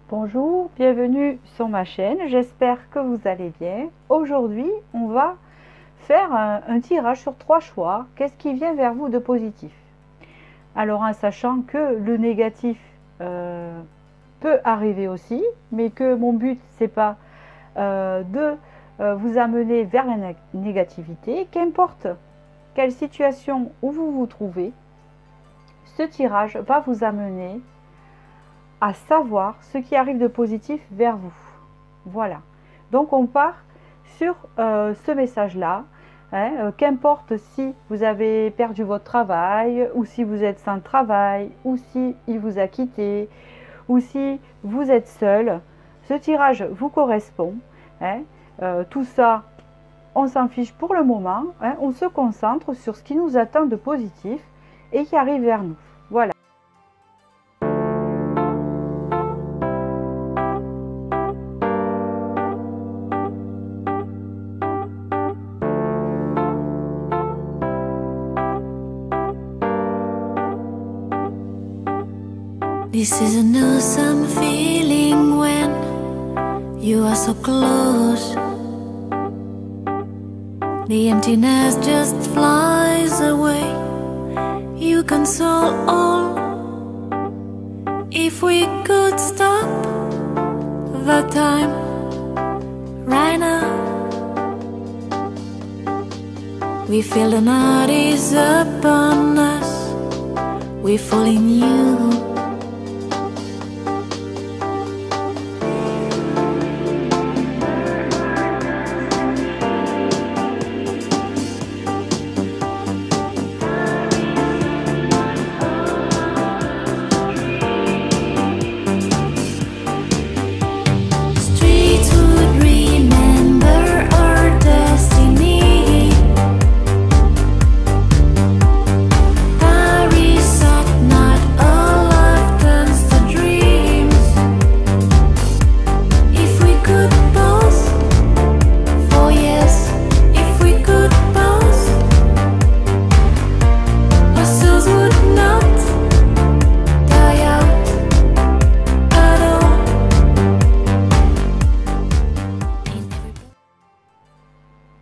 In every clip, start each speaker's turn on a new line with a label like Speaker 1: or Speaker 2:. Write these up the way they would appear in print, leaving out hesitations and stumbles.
Speaker 1: Bonjour, bienvenue sur ma chaîne, j'espère que vous allez bien. Aujourd'hui, on va faire un tirage sur 3 choix. Qu'est-ce qui vient vers vous de positif? Alors, en sachant que le négatif peut arriver aussi, mais que mon but, c'est pas de vous amener vers la négativité. Qu'importe quelle situation où vous vous trouvez, ce tirage va vous amener à savoir ce qui arrive de positif vers vous. Voilà. Donc on part sur ce message-là. Qu'importe si vous avez perdu votre travail, ou si vous êtes sans travail, ou si il vous a quitté, ou si vous êtes seul, ce tirage vous correspond. Tout ça, on s'en fiche pour le moment. On se concentre sur ce qui nous attend de positif et qui arrive vers nous. Voilà.
Speaker 2: This is an awesome feeling when you are so close. The emptiness just flies away. You console all. If we could stop the time right now, we feel the night is upon us. We fall in you.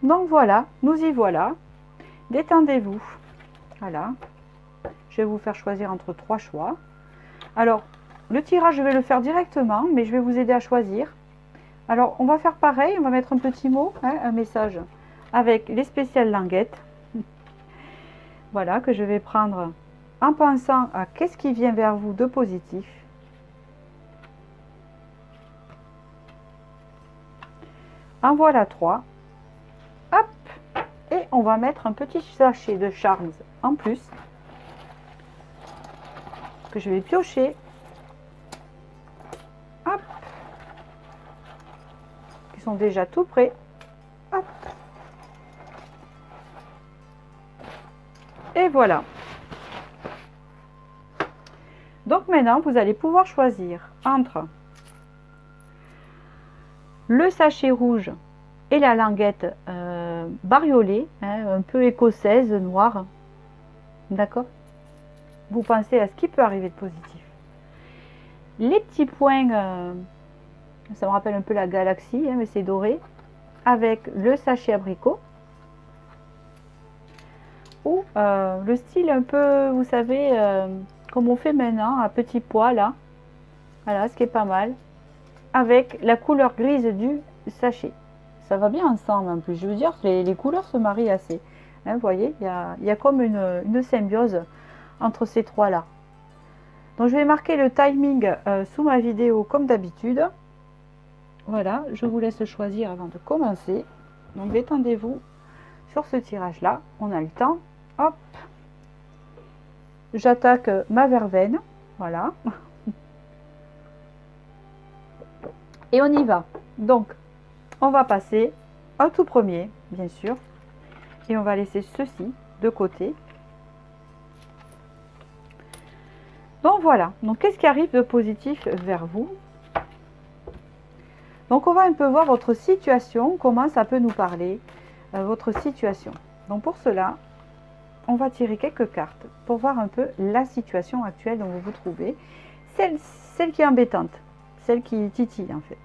Speaker 1: Donc voilà, nous y voilà. Détendez-vous. Voilà. Je vais vous faire choisir entre 3 choix. Alors, le tirage, je vais le faire directement, mais je vais vous aider à choisir. Alors, on va faire pareil. On va mettre un petit mot, un message avec les spéciales languettes. Voilà, que je vais prendre en pensant à qu'est-ce qui vient vers vous de positif. En voilà 3. Hop, et on va mettre un petit sachet de charms en plus que je vais piocher. Hop, qui sont déjà tout prêts. Hop, et voilà. Donc maintenant, vous allez pouvoir choisir entre le sachet rouge et la languette bariolée, un peu écossaise, noire. D'accord? Vous pensez à ce qui peut arriver de positif. Les petits points, ça me rappelle un peu la galaxie, mais c'est doré, avec le sachet abricot. Ou le style un peu, vous savez, comme on fait maintenant, à petits pois là. Voilà, ce qui est pas mal. Avec la couleur grise du sachet. Ça va bien ensemble en plus. Je veux dire, les couleurs se marient assez. Vous voyez, il y a comme une symbiose entre ces trois-là. Donc, je vais marquer le timing sous ma vidéo comme d'habitude. Voilà, je vous laisse choisir avant de commencer. Donc, détendez-vous sur ce tirage-là. On a le temps. Hop. J'attaque ma verveine. Voilà. Et on y va. Donc, on va passer au tout premier, bien sûr, et on va laisser ceci de côté. Donc voilà, donc qu'est-ce qui arrive de positif vers vous? Donc on va un peu voir votre situation, comment ça peut nous parler, votre situation. Donc pour cela, on va tirer quelques cartes pour voir un peu la situation actuelle dont vous vous trouvez, celle qui est embêtante, celle qui titille en fait.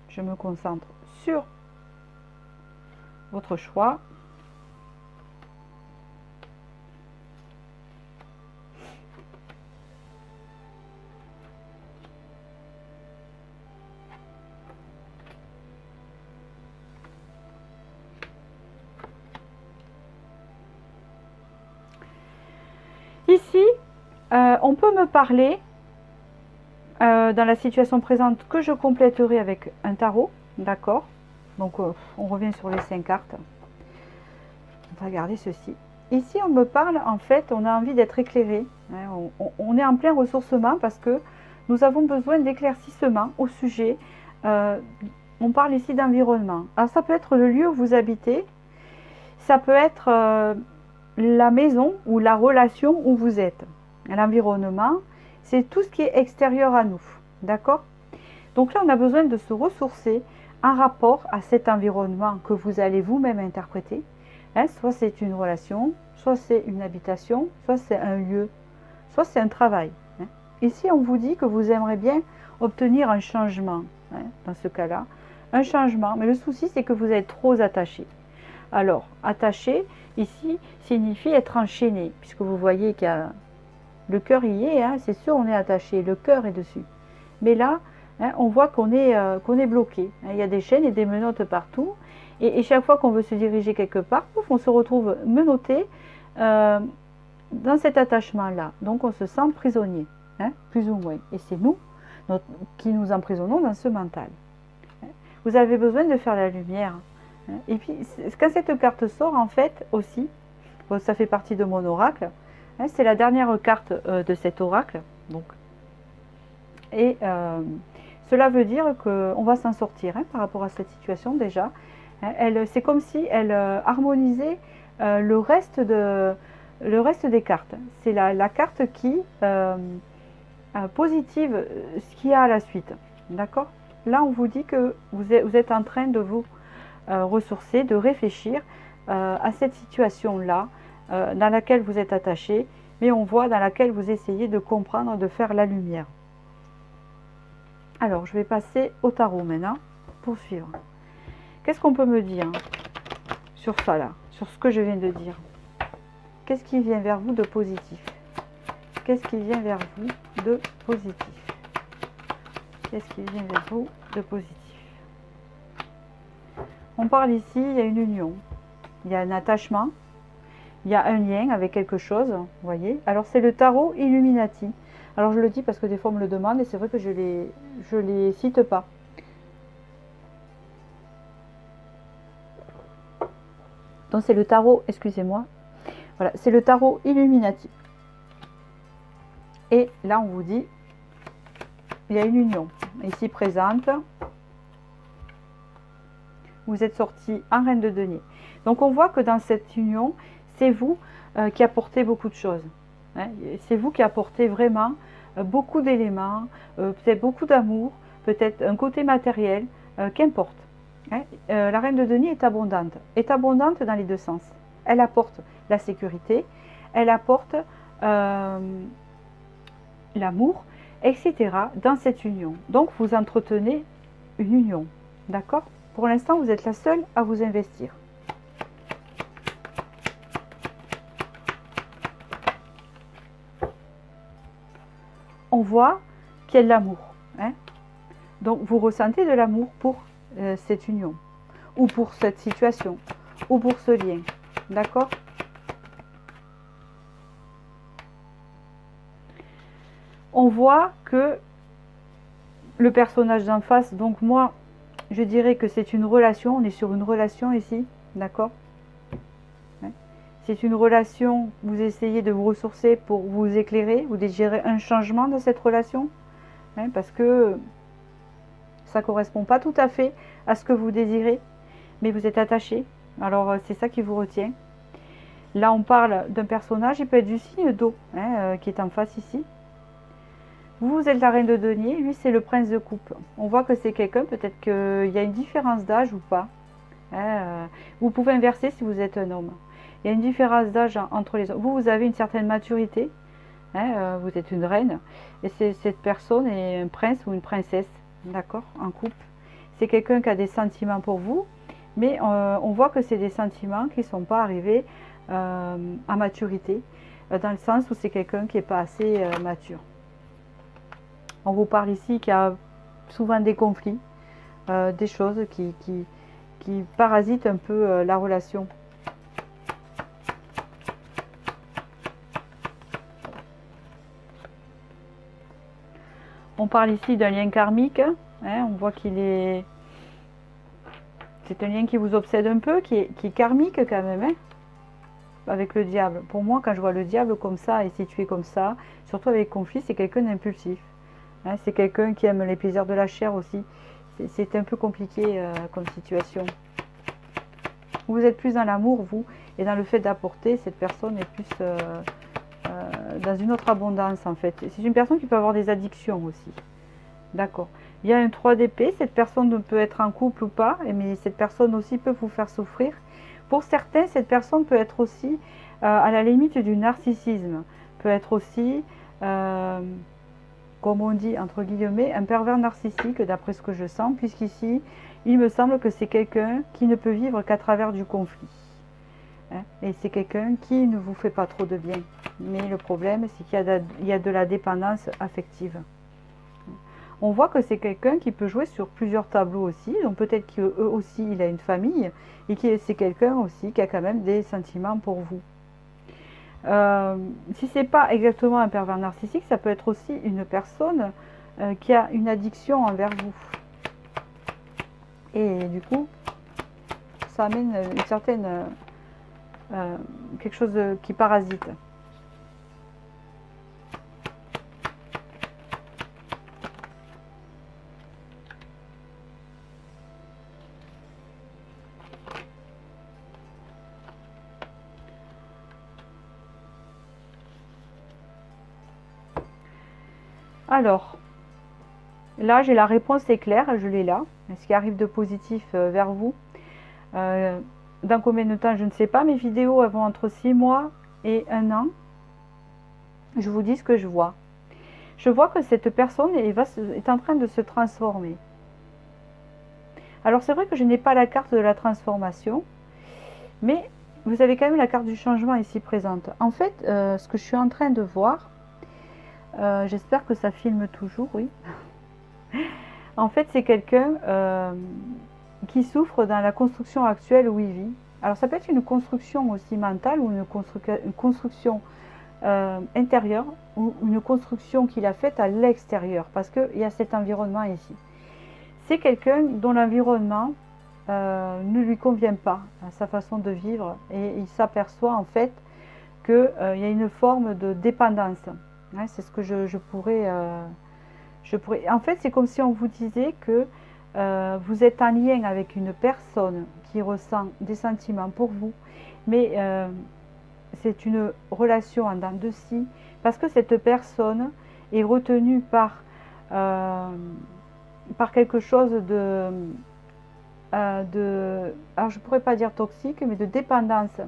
Speaker 1: Je me concentre sur votre choix. Ici, on peut me parler dans la situation présente que je compléterai avec un tarot, d'accord? Donc on revient sur les 5 cartes. On va regarder ceci. Ici on me parle, en fait, on a envie d'être éclairé, hein, on est en plein ressourcement parce que nous avons besoin d'éclaircissement au sujet. On parle ici d'environnement. Alors ça peut être le lieu où vous habitez, ça peut être la maison ou la relation où vous êtes. L'environnement, c'est tout ce qui est extérieur à nous, d'accord? Donc là, on a besoin de se ressourcer en rapport à cet environnement que vous allez vous-même interpréter. Hein, soit c'est une relation, soit c'est une habitation, soit c'est un lieu, soit c'est un travail. Hein. Ici, on vous dit que vous aimeriez bien obtenir un changement, hein, dans ce cas-là. Un changement, mais le souci, c'est que vous êtes trop attaché. Alors, attaché, ici, signifie être enchaîné, puisque vous voyez qu'il y a... Le cœur y est, hein, c'est sûr, on est attaché, le cœur est dessus. Mais là, hein, on voit qu'on est bloqué. Hein, il y a des chaînes et des menottes partout. Et chaque fois qu'on veut se diriger quelque part, on se retrouve menotté dans cet attachement-là. Donc on se sent prisonnier, hein, plus ou moins. Et c'est nous qui nous emprisonnons dans ce mental. Vous avez besoin de faire la lumière. Hein. Et puis, quand cette carte sort, en fait, aussi, bon, ça fait partie de mon oracle, hein, c'est la dernière carte de cet oracle. Donc, et cela veut dire qu'on va s'en sortir, hein, par rapport à cette situation déjà. C'est comme si elle harmonisait le reste des cartes. C'est la carte qui positive ce qu'il y a à la suite. D'accord? Là, on vous dit que vous êtes en train de vous ressourcer, de réfléchir à cette situation-là, dans laquelle vous êtes attaché, mais on voit dans laquelle vous essayez de comprendre, de faire la lumière. Alors, je vais passer au tarot maintenant, pour suivre. Qu'est-ce qu'on peut me dire sur ça là, sur ce que je viens de dire? Qu'est-ce qui vient vers vous de positif? Qu'est-ce qui vient vers vous de positif? Qu'est-ce qui vient vers vous de positif? On parle ici, il y a une union, il y a un attachement, il y a un lien avec quelque chose, vous voyez. Alors c'est le tarot Illuminati. Alors je le dis parce que des fois on me le demande et c'est vrai que je les cite pas. Donc c'est le tarot, excusez-moi, voilà, c'est le tarot Illuminati. Et là on vous dit, il y a une union ici présente. Vous êtes sorti en reine de denier. Donc on voit que dans cette union, c'est vous qui apportez beaucoup de choses. Hein. C'est vous qui apportez vraiment beaucoup d'éléments, peut-être beaucoup d'amour, peut-être un côté matériel, qu'importe. Hein. La reine de denier est abondante dans les deux sens. Elle apporte la sécurité, elle apporte l'amour, etc. dans cette union. Donc vous entretenez une union, d'accord? Pour l'instant, vous êtes la seule à vous investir. On voit qu'il y a de l'amour. Hein? Donc, vous ressentez de l'amour pour cette union, ou pour cette situation, ou pour ce lien. D'accord? On voit que le personnage d'en face, donc moi, je dirais que c'est une relation, on est sur une relation ici, d'accord? C'est une relation, vous essayez de vous ressourcer pour vous éclairer, vous désirez un changement de cette relation, hein, parce que ça ne correspond pas tout à fait à ce que vous désirez, mais vous êtes attaché, alors c'est ça qui vous retient. Là on parle d'un personnage, il peut être du signe d'eau, hein, qui est en face ici. Vous êtes la reine de denier, lui c'est le prince de coupe. On voit que c'est quelqu'un, peut-être qu'il y a une différence d'âge ou pas. Hein, vous pouvez inverser si vous êtes un homme. Il y a une différence d'âge entre les hommes. Vous avez une certaine maturité, hein, vous êtes une reine, et cette personne est un prince ou une princesse, d'accord, en couple. C'est quelqu'un qui a des sentiments pour vous, mais on voit que c'est des sentiments qui ne sont pas arrivés à maturité, dans le sens où c'est quelqu'un qui n'est pas assez mature. On vous parle ici qu'il y a souvent des conflits, des choses qui parasitent un peu la relation. On parle ici d'un lien karmique, hein, on voit qu'il est... C'est un lien qui vous obsède un peu, qui est karmique quand même, hein, avec le diable. Pour moi, quand je vois le diable comme ça et situé comme ça, surtout avec conflit, c'est quelqu'un d'impulsif. Hein, c'est quelqu'un qui aime les plaisirs de la chair aussi. C'est un peu compliqué comme situation. Vous êtes plus dans l'amour, vous, et dans le fait d'apporter, cette personne est plus dans une autre abondance en fait. C'est une personne qui peut avoir des addictions aussi. D'accord. Il y a un 3 d'épée, cette personne peut être en couple ou pas, mais cette personne aussi peut vous faire souffrir. Pour certains, cette personne peut être aussi à la limite du narcissisme, peut être aussi, comme on dit entre guillemets, un pervers narcissique d'après ce que je sens, puisqu'ici, il me semble que c'est quelqu'un qui ne peut vivre qu'à travers du conflit. Hein, et c'est quelqu'un qui ne vous fait pas trop de bien. Mais le problème, c'est qu'il y a de la dépendance affective. On voit que c'est quelqu'un qui peut jouer sur plusieurs tableaux aussi, donc peut-être qu'eux aussi il a une famille, et que c'est quelqu'un aussi qui a quand même des sentiments pour vous. Si ce n'est pas exactement un pervers narcissique, ça peut être aussi une personne qui a une addiction envers vous. Et du coup, ça amène une certaine... quelque chose qui parasite. Alors, là j'ai la réponse est claire, je l'ai là. Ce qui arrive de positif vers vous. Dans combien de temps, je ne sais pas. Mes vidéos elles vont entre 6 mois et 1 an. Je vous dis ce que je vois. Je vois que cette personne est en train de se transformer. Alors c'est vrai que je n'ai pas la carte de la transformation, mais vous avez quand même la carte du changement ici présente. En fait, ce que je suis en train de voir, j'espère que ça filme toujours, oui. En fait, c'est quelqu'un qui souffre dans la construction actuelle où il vit. Alors ça peut être une construction aussi mentale ou une construction intérieure ou une construction qu'il a faite à l'extérieur, parce qu'il y a cet environnement ici. C'est quelqu'un dont l'environnement ne lui convient pas, à sa façon de vivre, et il s'aperçoit en fait qu'il y a une forme de dépendance. Hein, c'est ce que je pourrais... En fait, c'est comme si on vous disait que vous êtes en lien avec une personne qui ressent des sentiments pour vous, mais c'est une relation en dents de scie, parce que cette personne est retenue par quelque chose alors je ne pourrais pas dire toxique, mais de dépendance,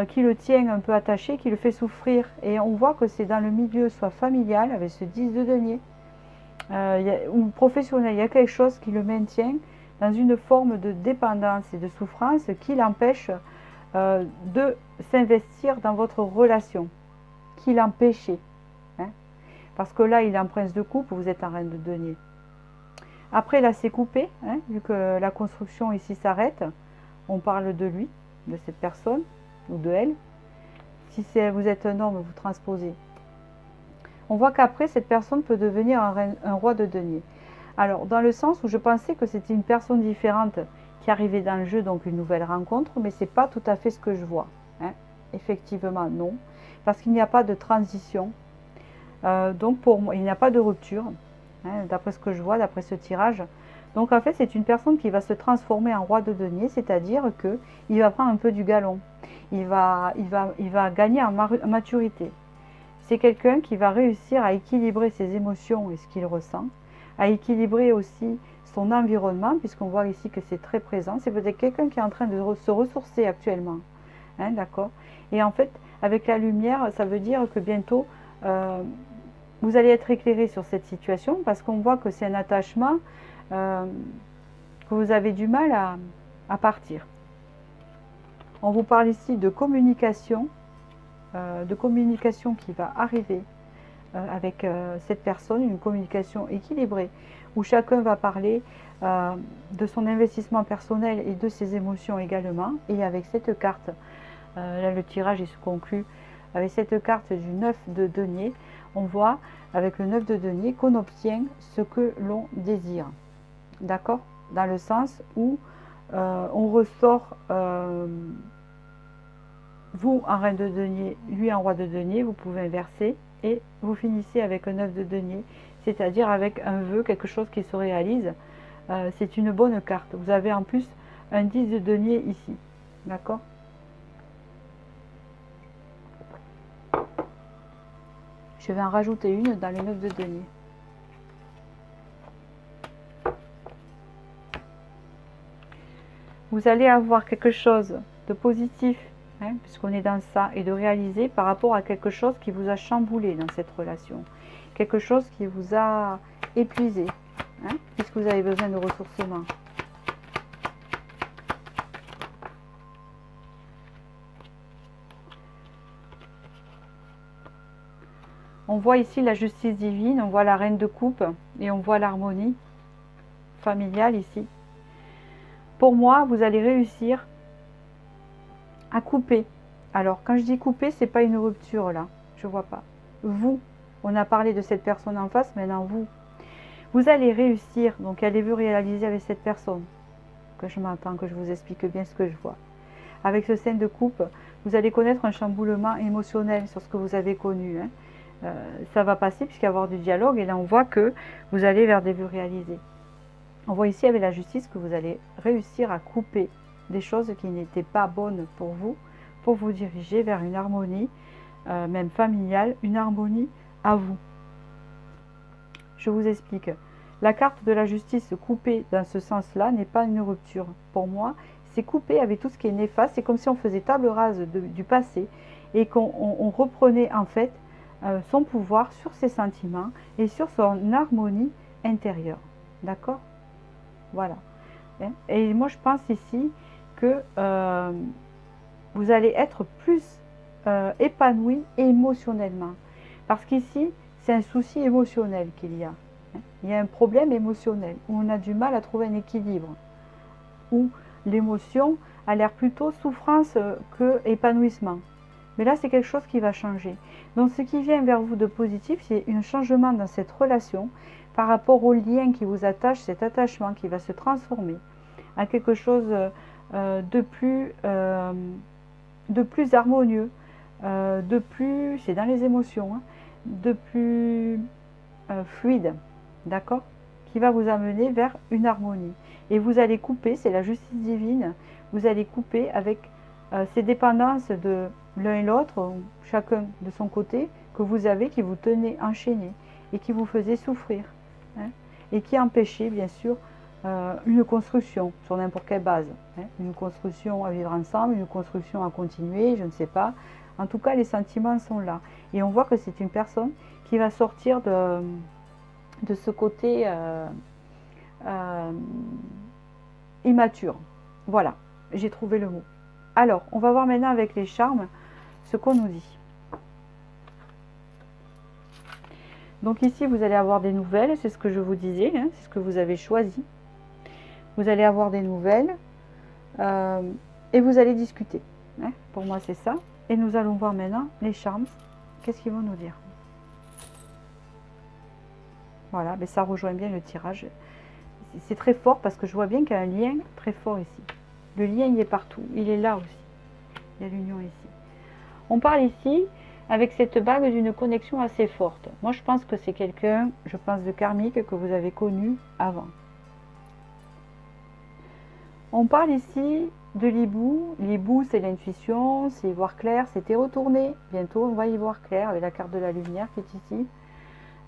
Speaker 1: qui le tient un peu attaché, qui le fait souffrir. Et on voit que c'est dans le milieu soit familial, avec ce 10 de denier, ou professionnel, il y a quelque chose qui le maintient dans une forme de dépendance et de souffrance qui l'empêche de s'investir dans votre relation, qui l'empêchait. Hein, parce que là, il est en prince de coupe, vous êtes en reine de denier. Après, là, c'est coupé, hein, vu que la construction ici s'arrête. On parle de lui, de cette personne, ou de elle. Si vous êtes un homme, vous transposez. On voit qu'après, cette personne peut devenir un roi de denier. Alors, dans le sens où je pensais que c'était une personne différente qui arrivait dans le jeu, donc une nouvelle rencontre, mais ce n'est pas tout à fait ce que je vois. Hein. Effectivement, non. Parce qu'il n'y a pas de transition. Donc, pour moi, il n'y a pas de rupture, hein, d'après ce que je vois, d'après ce tirage. Donc, en fait, c'est une personne qui va se transformer en roi de denier, c'est-à-dire qu'il va prendre un peu du galon. Il va gagner en maturité. C'est quelqu'un qui va réussir à équilibrer ses émotions et ce qu'il ressent, à équilibrer aussi son environnement, puisqu'on voit ici que c'est très présent. C'est peut-être quelqu'un qui est en train de se ressourcer actuellement. Hein, d'accord. Et en fait, avec la lumière, ça veut dire que bientôt, vous allez être éclairé sur cette situation parce qu'on voit que c'est un attachement que vous avez du mal à partir. On vous parle ici de communication qui va arriver avec cette personne, une communication équilibrée, où chacun va parler de son investissement personnel et de ses émotions également. Et avec cette carte, là le tirage il se conclut avec cette carte du 9 de denier, on voit avec le 9 de denier qu'on obtient ce que l'on désire. D'accord? Dans le sens où on ressort vous en reine de denier, lui en roi de denier, vous pouvez inverser et vous finissez avec un 9 de denier, c'est-à-dire avec un vœu, quelque chose qui se réalise. C'est une bonne carte. Vous avez en plus un 10 de denier ici. D'accord? Je vais en rajouter une dans les 9 de denier. Vous allez avoir quelque chose de positif, hein, puisqu'on est dans ça, et de réaliser par rapport à quelque chose qui vous a chamboulé dans cette relation. Quelque chose qui vous a épuisé, hein, puisque vous avez besoin de ressourcement. On voit ici la justice divine, on voit la reine de coupe et on voit l'harmonie familiale ici. Pour moi, vous allez réussir à couper. Alors, quand je dis couper, c'est pas une rupture là, je vois pas. Vous, on a parlé de cette personne en face, maintenant vous allez réussir. Donc, allez-vous réaliser avec cette personne? Que je m'entends, que je vous explique bien ce que je vois. Avec ce scène de coupe, vous allez connaître un chamboulement émotionnel sur ce que vous avez connu. Hein. Ça va passer puisqu'il va y avoir du dialogue et là on voit que vous allez vers des vues réalisées. On voit ici avec la justice que vous allez réussir à couper des choses qui n'étaient pas bonnes pour vous diriger vers une harmonie, même familiale, une harmonie à vous. Je vous explique. La carte de la justice coupée dans ce sens-là n'est pas une rupture. Pour moi, c'est coupé avec tout ce qui est néfaste. C'est comme si on faisait table rase du passé et qu'on reprenait en fait son pouvoir sur ses sentiments et sur son harmonie intérieure. D'accord? Voilà. Et moi, je pense ici que vous allez être plus épanoui émotionnellement. Parce qu'ici, c'est un souci émotionnel qu'il y a. Il y a un problème émotionnel où on a du mal à trouver un équilibre. Où l'émotion a l'air plutôt souffrance que épanouissement. Mais là, c'est quelque chose qui va changer. Donc, ce qui vient vers vous de positif, c'est un changement dans cette relation par rapport au lien qui vous attache, cet attachement qui va se transformer à quelque chose de plus harmonieux, de plus, c'est dans les émotions, hein, de plus fluide, d'accord, qui va vous amener vers une harmonie. Et vous allez couper, c'est la justice divine, vous allez couper avec ces dépendances de l'un et l'autre, chacun de son côté, que vous avez, qui vous tenait enchaîné et qui vous faisait souffrir, hein, et qui empêchait bien sûr une construction sur n'importe quelle base, hein, une construction à vivre ensemble, une construction à continuer, je ne sais pas. En tout cas, les sentiments sont là. Et on voit que c'est une personne qui va sortir de ce côté immature. Voilà, j'ai trouvé le mot. Alors, on va voir maintenant avec les charmes ce qu'on nous dit. Donc ici, vous allez avoir des nouvelles, c'est ce que je vous disais, hein, c'est ce que vous avez choisi. Vous allez avoir des nouvelles et vous allez discuter. Hein. Pour moi, c'est ça. Et nous allons voir maintenant les charmes. Qu'est-ce qu'ils vont nous dire? Voilà, mais ça rejoint bien le tirage. C'est très fort parce que je vois bien qu'il y a un lien très fort ici. Le lien, il est partout. Il est là aussi. Il y a l'union ici. On parle ici, avec cette bague, d'une connexion assez forte. Moi, je pense que c'est quelqu'un, je pense, de karmique que vous avez connu avant. On parle ici de l'hibou. L'hibou, c'est l'intuition, c'est voir clair, c'était retourné. Bientôt, on va y voir clair avec la carte de la lumière qui est ici.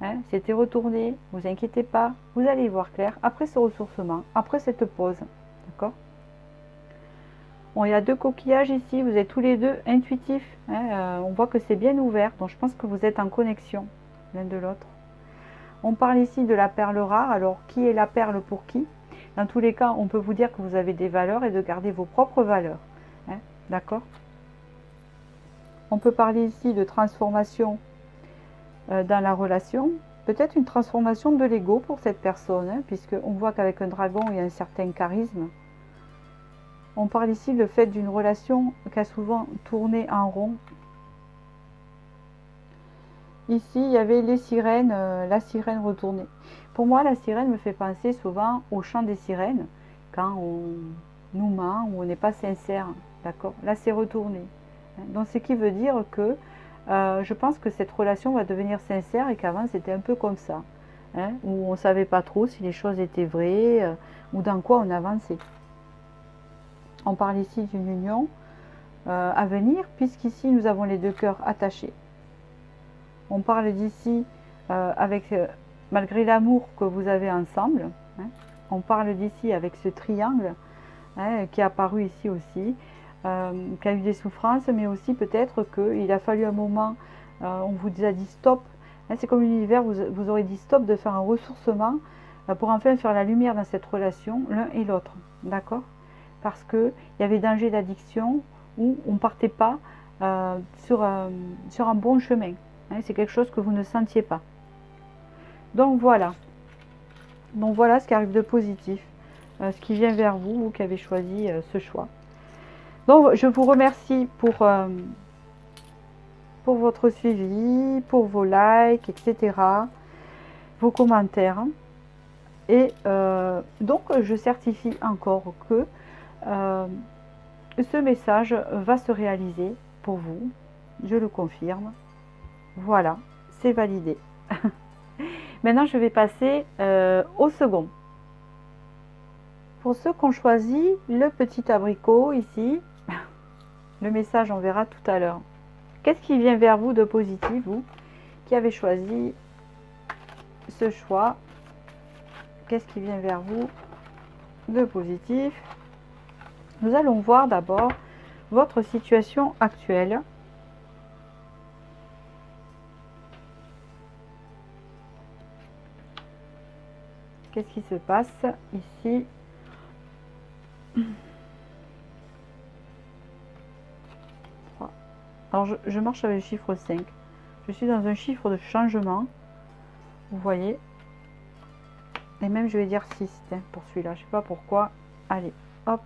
Speaker 1: Hein, c'était retourné, ne vous inquiétez pas, vous allez y voir clair après ce ressourcement, après cette pause. D'accord? Bon, il y a 2 coquillages ici, vous êtes tous les deux intuitifs, hein, on voit que c'est bien ouvert, donc je pense que vous êtes en connexion l'un de l'autre. On parle ici de la perle rare, alors qui est la perle pour qui? Dans tous les cas, on peut vous dire que vous avez des valeurs et de garder vos propres valeurs, hein, d'accord? On peut parler ici de transformation dans la relation, peut-être une transformation de l'ego pour cette personne, hein, puisqu'on voit qu'avec un dragon, il y a un certain charisme. On parle ici le fait d'une relation qui a souvent tourné en rond. Ici, il y avait les sirènes, la sirène retournée. Pour moi, la sirène me fait penser souvent au chant des sirènes, quand on nous ment ou on n'est pas sincère. D'accord? Là, c'est retourné. Donc, ce qui veut dire que je pense que cette relation va devenir sincère et qu'avant, c'était un peu comme ça. Hein, où on ne savait pas trop si les choses étaient vraies ou dans quoi on avançait. On parle ici d'une union à venir, puisqu'ici nous avons les 2 cœurs attachés. On parle d'ici malgré l'amour que vous avez ensemble. Hein. On parle d'ici avec ce triangle hein, qui est apparu ici aussi, qui a eu des souffrances, mais aussi peut-être qu'il a fallu un moment, on vous a dit stop. Hein, c'est comme l'univers, vous aurez dit stop de faire un ressourcement pour enfin faire la lumière dans cette relation, l'un et l'autre. D'accord? Parce qu'il y avait danger d'addiction où on ne partait pas sur un bon chemin. Hein, c'est quelque chose que vous ne sentiez pas. Donc voilà. Donc voilà ce qui arrive de positif. Ce qui vient vers vous, vous qui avez choisi ce choix. Donc je vous remercie pour votre suivi, pour vos likes, etc. Vos commentaires. Et donc je certifie encore que ce message va se réaliser pour vous, je le confirme. Voilà, c'est validé. Maintenant, je vais passer au second. Pour ceux qui ont choisi le petit abricot ici, le message on verra tout à l'heure. Qu'est-ce qui vient vers vous de positif, vous qui avez choisi ce choix? Qu'est-ce qui vient vers vous de positif? Nous allons voir d'abord votre situation actuelle. Qu'est-ce qui se passe ici? Alors je marche avec le chiffre 5. Je suis dans un chiffre de changement. Vous voyez. Et même je vais dire 6 pour celui-là. Je ne sais pas pourquoi. Allez, hop.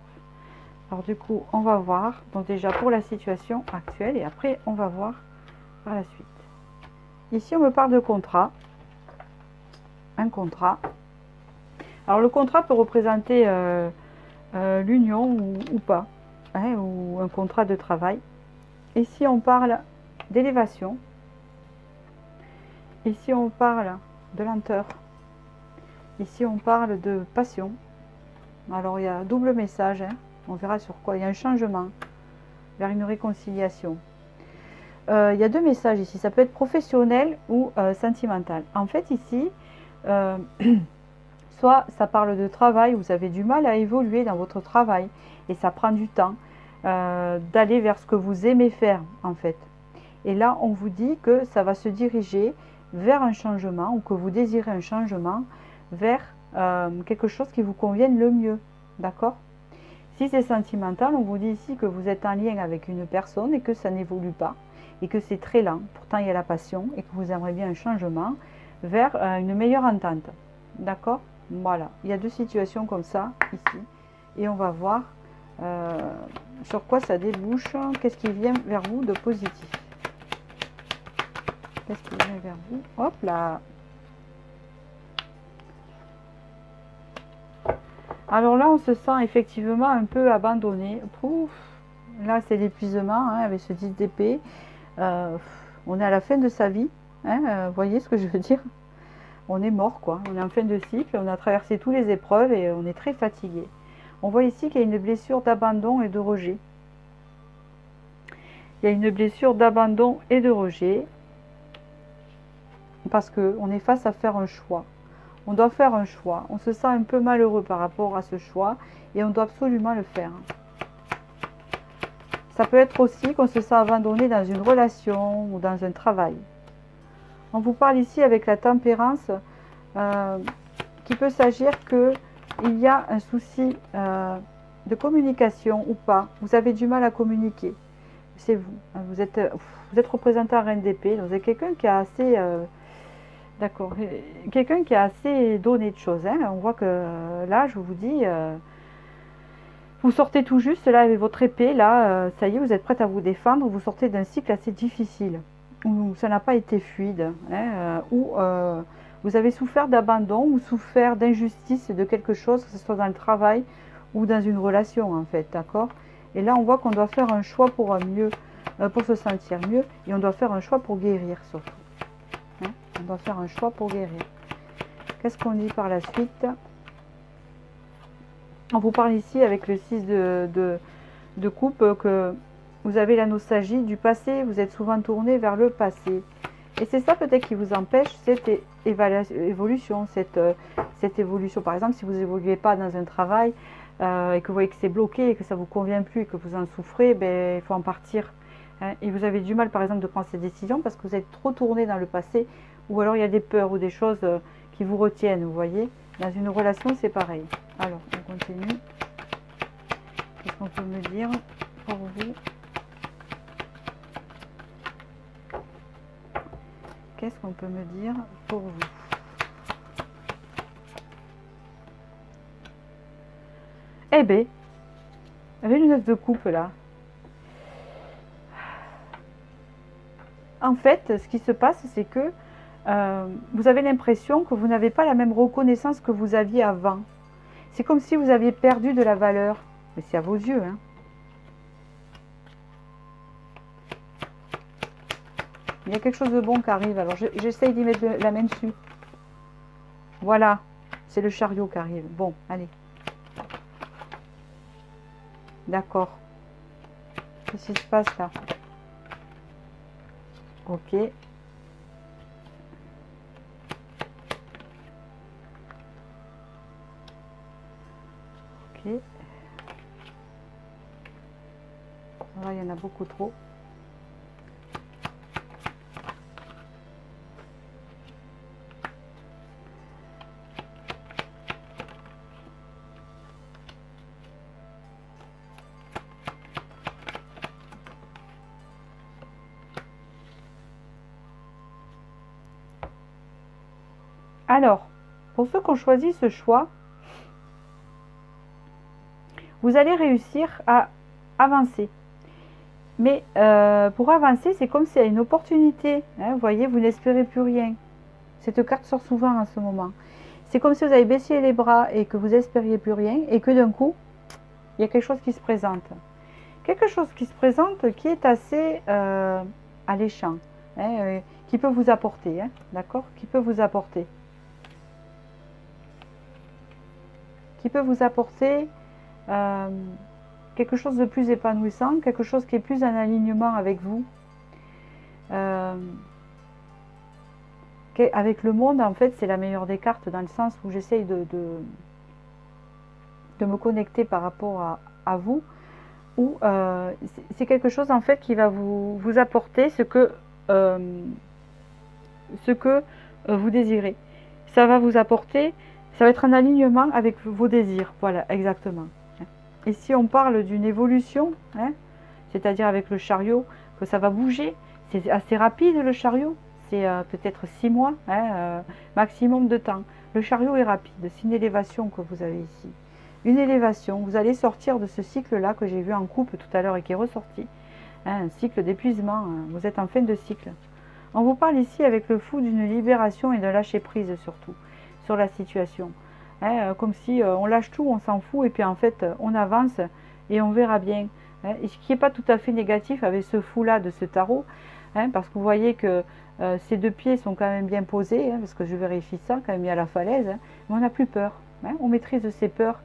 Speaker 1: Alors du coup, on va voir. Donc déjà pour la situation actuelle. Et après, on va voir par la suite. Ici, on me parle de contrat. Un contrat. Alors le contrat peut représenter l'union ou pas. Hein, ou un contrat de travail. Ici, on parle d'élévation. Ici, on parle de lenteur. Ici, on parle de passion. Alors, il y a double message. Hein. On verra sur quoi. Il y a un changement vers une réconciliation. Il y a 2 messages ici. Ça peut être professionnel ou sentimental. En fait, ici, soit ça parle de travail. Vous avez du mal à évoluer dans votre travail. Et ça prend du temps d'aller vers ce que vous aimez faire, en fait. Et là, on vous dit que ça va se diriger vers un changement ou que vous désirez un changement vers quelque chose qui vous convienne le mieux. D'accord? Si c'est sentimental, on vous dit ici que vous êtes en lien avec une personne et que ça n'évolue pas et que c'est très lent. Pourtant, il y a la passion et que vous aimeriez bien un changement vers une meilleure entente. D'accord? Voilà. Il y a 2 situations comme ça ici. Et on va voir sur quoi ça débouche. Qu'est-ce qui vient vers vous de positif? Qu'est-ce qui vient vers vous? Hop là! Alors là, on se sent effectivement un peu abandonné. Pouf, là, c'est l'épuisement hein, avec ce 10 d'épée. On est à la fin de sa vie. Hein, vous voyez ce que je veux dire? On est mort, quoi. On est en fin de cycle. On a traversé toutes les épreuves et on est très fatigué. On voit ici qu'il y a une blessure d'abandon et de rejet. Il y a une blessure d'abandon et de rejet. Parce qu'on est face à faire un choix. On doit faire un choix. On se sent un peu malheureux par rapport à ce choix. Et on doit absolument le faire. Ça peut être aussi qu'on se sent abandonné dans une relation ou dans un travail. On vous parle ici avec la tempérance, qu'il peut s'agir qu'il y a un souci de communication ou pas. Vous avez du mal à communiquer. C'est vous. Vous êtes représenté en reine d'épée. Vous êtes quelqu'un qui a assez... d'accord. Quelqu'un qui a assez donné de choses. Hein. On voit que là, je vous dis... vous sortez tout juste là avec votre épée. Là, ça y est, vous êtes prête à vous défendre. Vous sortez d'un cycle assez difficile. Où ça n'a pas été fluide. Hein, où vous avez souffert d'abandon ou souffert d'injustice de quelque chose, que ce soit dans le travail ou dans une relation en fait, d'accord? Et là on voit qu'on doit faire un choix pour mieux, pour se sentir mieux, et on doit faire un choix pour guérir surtout. Hein, on doit faire un choix pour guérir. Qu'est-ce qu'on dit par la suite? On vous parle ici avec le 6 de coupe que vous avez la nostalgie du passé, vous êtes souvent tourné vers le passé. Et c'est ça peut-être qui vous empêche cette évolution, cette évolution. Par exemple, si vous n'évoluez pas dans un travail et que vous voyez que c'est bloqué et que ça ne vous convient plus et que vous en souffrez, ben, il faut en partir. Hein. Et vous avez du mal, par exemple, de prendre cette décision parce que vous êtes trop tourné dans le passé ou alors il y a des peurs ou des choses qui vous retiennent, vous voyez. Dans une relation, c'est pareil. Alors, on continue. Qu'est-ce qu'on peut me dire pour vous? Qu'est-ce qu'on peut me dire pour vous? Eh bien, avec le 9 de coupe là. En fait, ce qui se passe, c'est que vous avez l'impression que vous n'avez pas la même reconnaissance que vous aviez avant. C'est comme si vous aviez perdu de la valeur. Mais c'est à vos yeux, hein. Il y a quelque chose de bon qui arrive. Alors, j'essaye d'y mettre la main dessus. Voilà. C'est le chariot qui arrive. Bon, allez. D'accord. Qu'est-ce qui se passe là? Ok. Ok. Là, il y en a beaucoup trop. Alors, pour ceux qui ont choisi ce choix, vous allez réussir à avancer. Mais pour avancer, c'est comme s'il y a une opportunité. Hein, vous voyez, vous n'espérez plus rien. Cette carte sort souvent en ce moment. C'est comme si vous avez baissé les bras et que vous n'espériez plus rien et que d'un coup, il y a quelque chose qui se présente. Quelque chose qui se présente qui est assez alléchant, hein, qui peut vous apporter, hein, d'accord? Qui peut vous apporter. Qui peut vous apporter quelque chose de plus épanouissant, quelque chose qui est plus en alignement avec vous. Avec le monde, en fait, c'est la meilleure des cartes dans le sens où j'essaye de me connecter par rapport à vous, où c'est quelque chose, en fait, qui va vous apporter ce que vous désirez. Ça va vous apporter... Ça va être un alignement avec vos désirs. Voilà, exactement. Et si on parle d'une évolution, hein, c'est-à-dire avec le chariot, que ça va bouger, c'est assez rapide le chariot. C'est peut-être 6 mois, hein, maximum de temps. Le chariot est rapide. C'est une élévation que vous avez ici. Une élévation. Vous allez sortir de ce cycle-là que j'ai vu en coupe tout à l'heure et qui est ressorti. Hein, un cycle d'épuisement. Hein. Vous êtes en fin de cycle. On vous parle ici avec le fou d'une libération et d'un lâcher-prise surtout. Sur la situation, hein, comme si on lâche tout, on s'en fout et puis en fait on avance et on verra bien, hein, et ce qui n'est pas tout à fait négatif avec ce fou là de ce tarot, hein, parce que vous voyez que ces deux pieds sont quand même bien posés, hein, parce que je vérifie ça quand même, il y a la falaise, hein, mais on n'a plus peur, hein, on maîtrise ses peurs,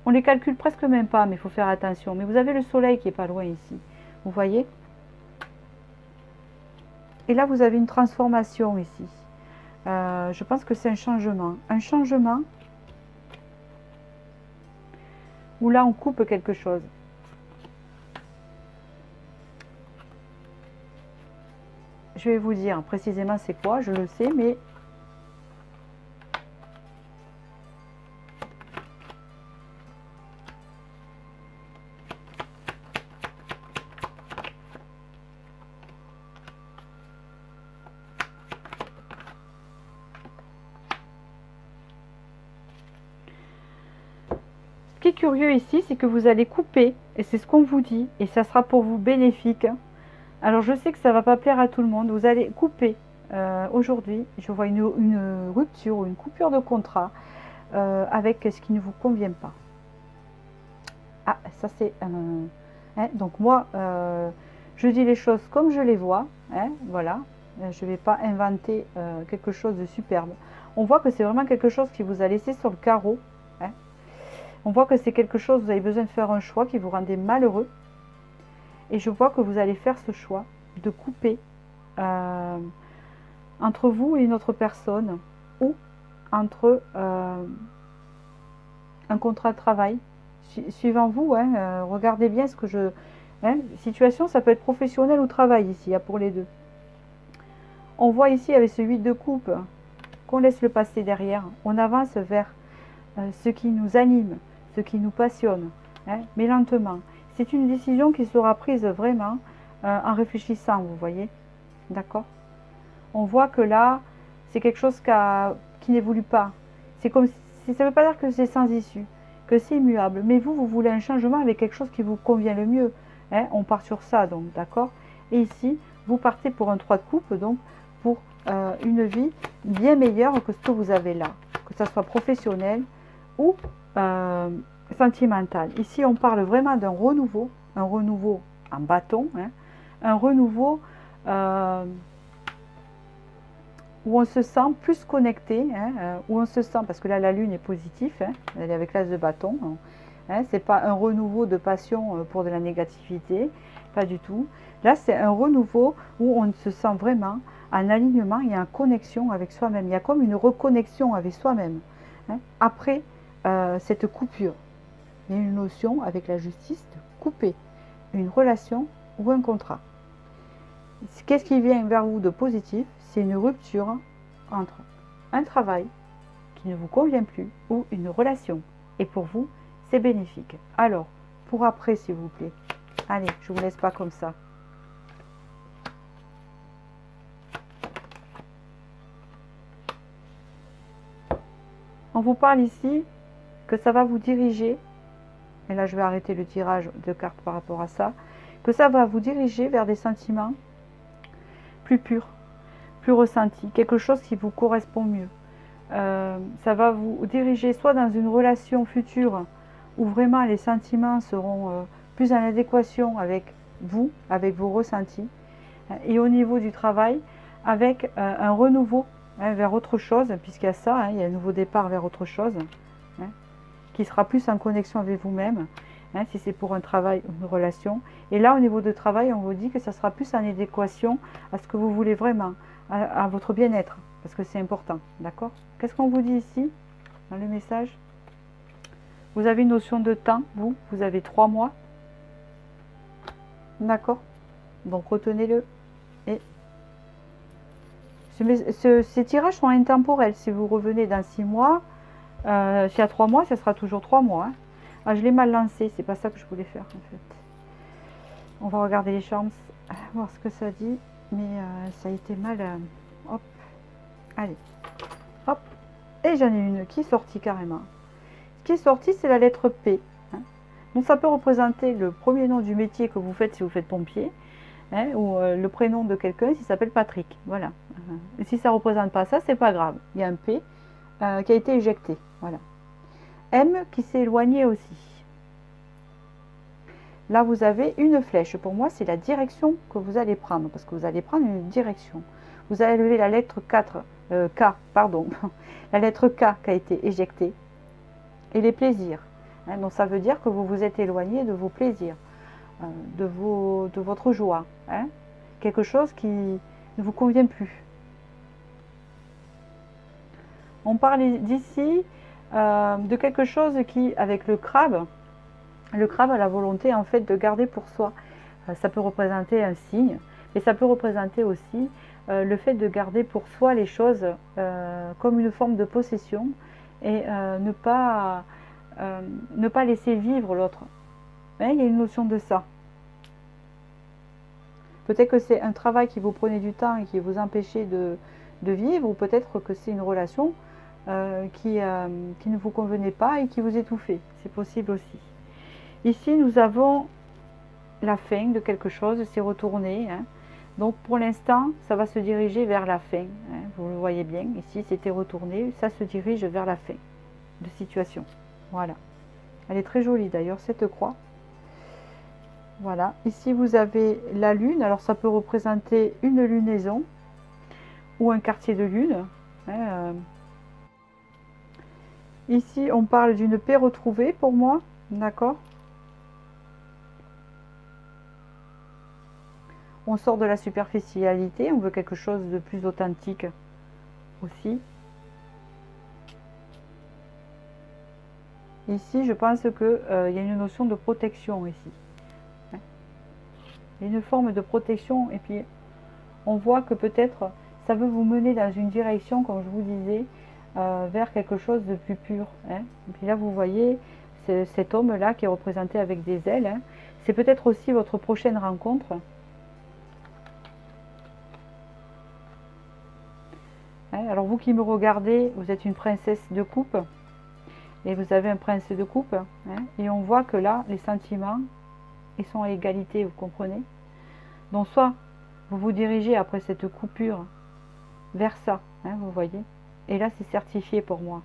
Speaker 1: on les calcule presque même pas, mais il faut faire attention. Mais vous avez le soleil qui est pas loin ici, vous voyez, et là vous avez une transformation ici. Je pense que c'est un changement où là on coupe quelque chose. je vais vous dire précisément c'est quoi, je le sais, mais ce qui est curieux ici, c'est que vous allez couper, et c'est ce qu'on vous dit, et ça sera pour vous bénéfique. Alors je sais que ça ne va pas plaire à tout le monde, vous allez couper aujourd'hui, je vois une rupture ou une coupure de contrat avec ce qui ne vous convient pas. Ah, ça c'est donc moi, je dis les choses comme je les vois, hein, voilà, je ne vais pas inventer quelque chose de superbe. On voit que c'est vraiment quelque chose qui vous a laissé sur le carreau, hein. On voit que c'est quelque chose, vous avez besoin de faire un choix qui vous rendait malheureux. Et je vois que vous allez faire ce choix de couper entre vous et une autre personne ou entre un contrat de travail. Suivant vous, hein, regardez bien ce que je... Hein, situation, ça peut être professionnel ou travail ici, pour les deux. On voit ici avec ce 8 de coupe qu'on laisse le passé derrière. On avance vers ce qui nous anime, ce qui nous passionne, hein, mais lentement. C'est une décision qui sera prise vraiment en réfléchissant, vous voyez. D'accord? On voit que là, c'est quelque chose qui n'évolue pas. C'est comme si ça ne veut pas dire que c'est sans issue, que c'est immuable. Mais vous voulez un changement avec quelque chose qui vous convient le mieux. Hein? On part sur ça, donc, d'accord? Et ici, vous partez pour un 3 de coupe, donc pour une vie bien meilleure que ce que vous avez là. Que ce soit professionnel ou sentimental. Ici, on parle vraiment d'un renouveau, un renouveau en bâton, hein, un renouveau où on se sent plus connecté, hein, où on se sent, parce que là, la lune est positive, hein, elle est avec l'as de bâton, hein, c'est pas un renouveau de passion pour de la négativité, pas du tout. Là, c'est un renouveau où on se sent vraiment en alignement et en connexion avec soi-même. Il y a comme une reconnexion avec soi-même, hein, après cette coupure. Il y a une notion avec la justice de couper une relation ou un contrat. Qu'est-ce qui vient vers vous de positif? C'est une rupture entre un travail qui ne vous convient plus ou une relation. Et pour vous, c'est bénéfique. Alors, pour après, s'il vous plaît. Allez, je ne vous laisse pas comme ça. On vous parle ici que ça va vous diriger. Et là, je vais arrêter le tirage de cartes par rapport à ça. Que ça va vous diriger vers des sentiments plus purs, plus ressentis. Quelque chose qui vous correspond mieux. Ça va vous diriger soit dans une relation future où vraiment les sentiments seront plus en adéquation avec vous, avec vos ressentis. Et au niveau du travail, avec un renouveau vers autre chose, puisqu'il y a ça, hein, il y a un nouveau départ vers autre chose. Qui sera plus en connexion avec vous-même, hein, si c'est pour un travail ou une relation. Et là, au niveau de travail, on vous dit que ça sera plus en adéquation à ce que vous voulez vraiment, à votre bien-être, parce que c'est important, d'accord? Qu'est-ce qu'on vous dit ici, dans le message? Vous avez une notion de temps, vous avez 3 mois, d'accord? Donc, retenez-le. Et ces tirages sont intemporels. Si vous revenez dans 6 mois, s'il y a 3 mois, ça sera toujours 3 mois. Hein. Ah, je l'ai mal lancé, c'est pas ça que je voulais faire en fait. On va regarder les charms, voir ce que ça dit. Mais ça a été mal. Hop, allez, hop. Et j'en ai une qui est sortie carrément. Ce qui est sorti, c'est la lettre P. Hein. Donc ça peut représenter le premier nom du métier que vous faites si vous faites pompier. Hein, ou le prénom de quelqu'un s'il s'appelle Patrick. Voilà. Et si ça ne représente pas ça, c'est pas grave. Il y a un P qui a été éjecté. Voilà. M qui s'est éloigné aussi. Là, vous avez une flèche. Pour moi, c'est la direction que vous allez prendre. Parce que vous allez prendre une direction. Vous allez lever la lettre K, pardon. La lettre K qui a été éjectée. Et les plaisirs. Hein, donc, ça veut dire que vous vous êtes éloigné de vos plaisirs. De votre joie. Hein, quelque chose qui ne vous convient plus. On parle d'ici de quelque chose qui, avec le crabe a la volonté en fait de garder pour soi. Ça peut représenter un signe, Et ça peut représenter aussi le fait de garder pour soi les choses comme une forme de possession et ne pas laisser vivre l'autre. Il y a une notion de ça. Peut-être que c'est un travail qui vous prenait du temps et qui vous empêchait de vivre, ou peut-être que c'est une relation qui ne vous convenait pas et qui vous étouffait. C'est possible aussi. Ici, nous avons la fin de quelque chose, c'est retourné. Hein. Donc pour l'instant, ça va se diriger vers la fin. Hein. Vous le voyez bien, ici c'était retourné, ça se dirige vers la fin de situation. Voilà. Elle est très jolie d'ailleurs, cette croix. Voilà. Ici vous avez la lune, alors ça peut représenter une lunaison ou un quartier de lune. Hein. Ici on parle d'une paix retrouvée pour moi, d'accord ? On sort de la superficialité, on veut quelque chose de plus authentique aussi. Ici, je pense qu'il y a une notion de protection ici. Il y a une forme de protection et puis on voit que peut-être ça veut vous mener dans une direction, comme je vous disais, vers quelque chose de plus pur. Hein. Et puis là, vous voyez cet homme-là qui est représenté avec des ailes. Hein. C'est peut-être aussi votre prochaine rencontre. Alors vous qui me regardez, vous êtes une princesse de coupe et vous avez un prince de coupe. Hein, et on voit que là, les sentiments, ils sont à égalité, vous comprenez? Donc soit vous vous dirigez après cette coupure vers ça, hein, vous voyez? Et là, c'est certifié pour moi.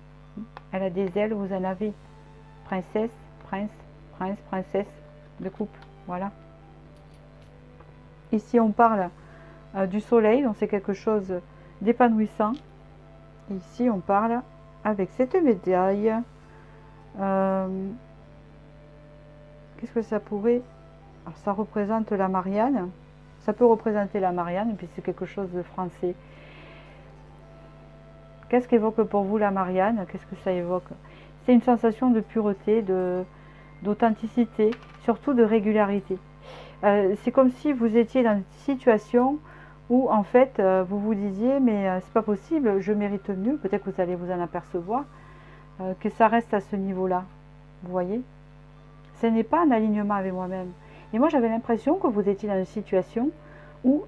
Speaker 1: Elle a des ailes, vous en avez. Princesse, prince, prince, princesse de coupe. Voilà. Ici, on parle du soleil, donc c'est quelque chose d'épanouissant. Ici on parle avec cette médaille. Qu'est-ce que ça pourrait... Alors, ça représente la Marianne. Ça peut représenter la Marianne, et puis c'est quelque chose de français. Qu'est-ce qu'évoque pour vous la Marianne? Qu'est-ce que ça évoque? C'est une sensation de pureté, d'authenticité, surtout de régularité. C'est comme si vous étiez dans une situation où en fait vous vous disiez mais c'est pas possible, je mérite mieux, peut-être que vous allez vous en apercevoir, que ça reste à ce niveau-là, vous voyez, ce n'est pas un alignement avec moi-même. Et moi j'avais l'impression que vous étiez dans une situation où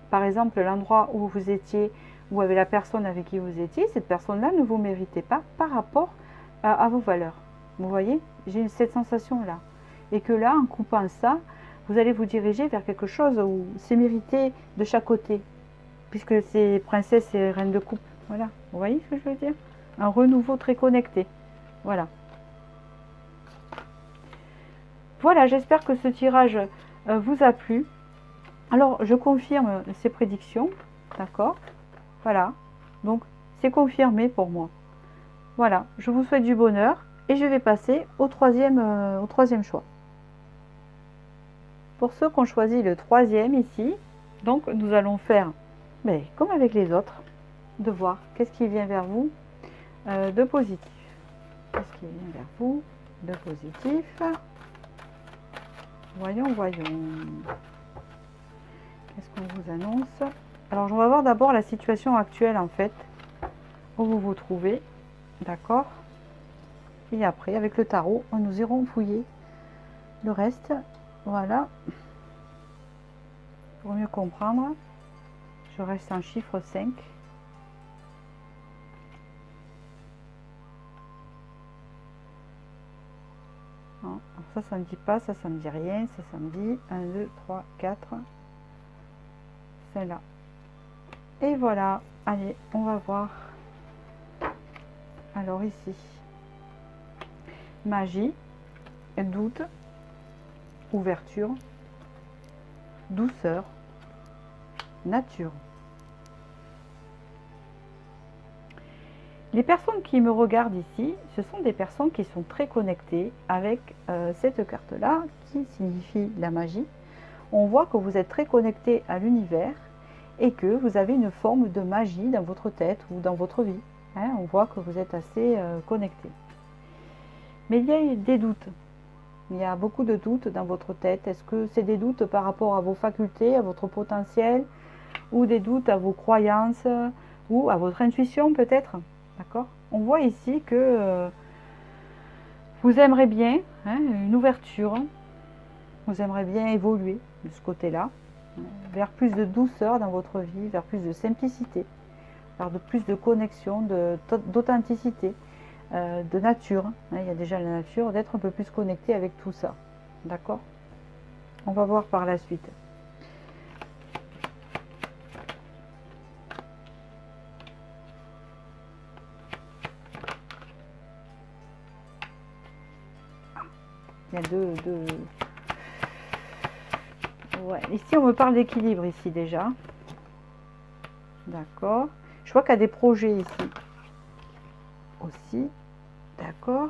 Speaker 1: par exemple l'endroit où vous étiez, ou avec la personne avec qui vous étiez, cette personne-là ne vous méritait pas par rapport à vos valeurs, vous voyez, j'ai cette sensation-là, et que là en coupant ça, vous allez vous diriger vers quelque chose où c'est mérité de chaque côté, puisque c'est princesse et reine de coupe. Voilà, vous voyez ce que je veux dire? Un renouveau très connecté. Voilà. Voilà, j'espère que ce tirage vous a plu. Alors, je confirme ces prédictions, d'accord? Voilà, donc c'est confirmé pour moi. Voilà, je vous souhaite du bonheur et je vais passer au troisième choix. Pour ceux qui ont choisi le troisième ici, donc nous allons faire, comme avec les autres, de voir qu'est-ce qui vient vers vous de positif. Qu'est-ce qui vient vers vous de positif? Voyons, voyons. Qu'est-ce qu'on vous annonce? Alors, on va voir d'abord la situation actuelle, en fait, où vous vous trouvez. D'accord? Et après, avec le tarot, nous irons fouiller le reste. Voilà. Pour mieux comprendre, je reste en chiffre 5. Non, ça ne me dit pas, ça ne me dit rien, ça me dit 1, 2, 3, 4. Celle-là. Et voilà. Allez, on va voir. Alors ici, magie, doute, ouverture, douceur, nature. Les personnes qui me regardent ici, ce sont des personnes qui sont très connectées avec cette carte-là, qui signifie la magie. On voit que vous êtes très connecté à l'univers et que vous avez une forme de magie dans votre tête ou dans votre vie. On voit que vous êtes assez connecté. Mais il y a des doutes. Il y a beaucoup de doutes dans votre tête. Est-ce que c'est des doutes par rapport à vos facultés, à votre potentiel, ou des doutes à vos croyances, ou à votre intuition peut-être? D'accord? On voit ici que vous aimeriez bien une ouverture. Vous aimeriez bien évoluer de ce côté-là, vers plus de douceur dans votre vie, vers plus de simplicité, vers plus de connexion, d'authenticité, de nature. Il y a déjà la nature, d'être un peu plus connecté avec tout ça. D'accord? On va voir par la suite. Il y a deux... Ouais, ici on me parle d'équilibre ici déjà. D'accord. Je vois qu'il y a des projets ici aussi. D'accord.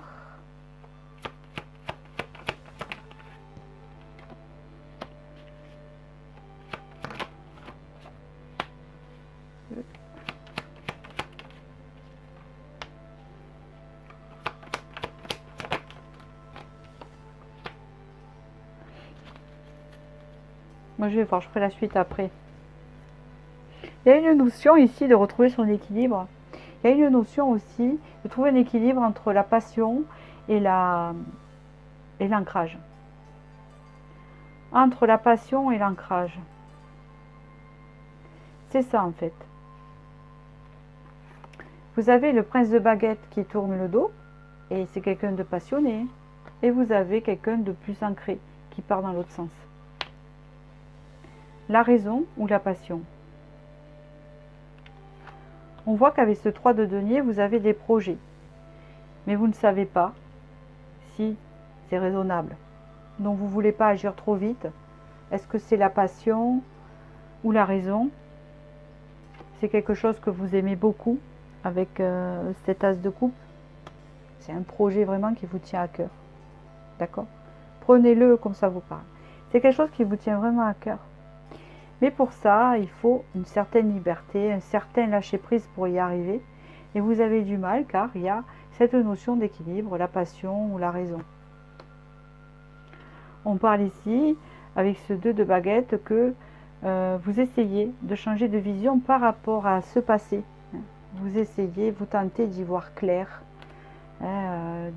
Speaker 1: Moi je vais voir, je ferai la suite après. Il y a une notion ici de retrouver son équilibre. Il y a une notion aussi de trouver un équilibre entre la passion et l'ancrage. Entre la passion et l'ancrage. C'est ça en fait. Vous avez le prince de baguette qui tourne le dos, et c'est quelqu'un de passionné. Et vous avez quelqu'un de plus ancré, qui part dans l'autre sens. La raison ou la passion. On voit qu'avec ce 3 de denier, vous avez des projets. Mais vous ne savez pas si c'est raisonnable. Donc vous ne voulez pas agir trop vite. Est-ce que c'est la passion ou la raison? C'est quelque chose que vous aimez beaucoup avec cet as de coupe. C'est un projet vraiment qui vous tient à cœur. D'accord? Prenez-le comme ça vous parle. C'est quelque chose qui vous tient vraiment à cœur. Mais pour ça, il faut une certaine liberté, un certain lâcher-prise pour y arriver. Et vous avez du mal car il y a cette notion d'équilibre, la passion ou la raison. On parle ici, avec ce 2 de baguette, que vous essayez de changer de vision par rapport à ce passé. Vous essayez, vous tentez d'y voir clair.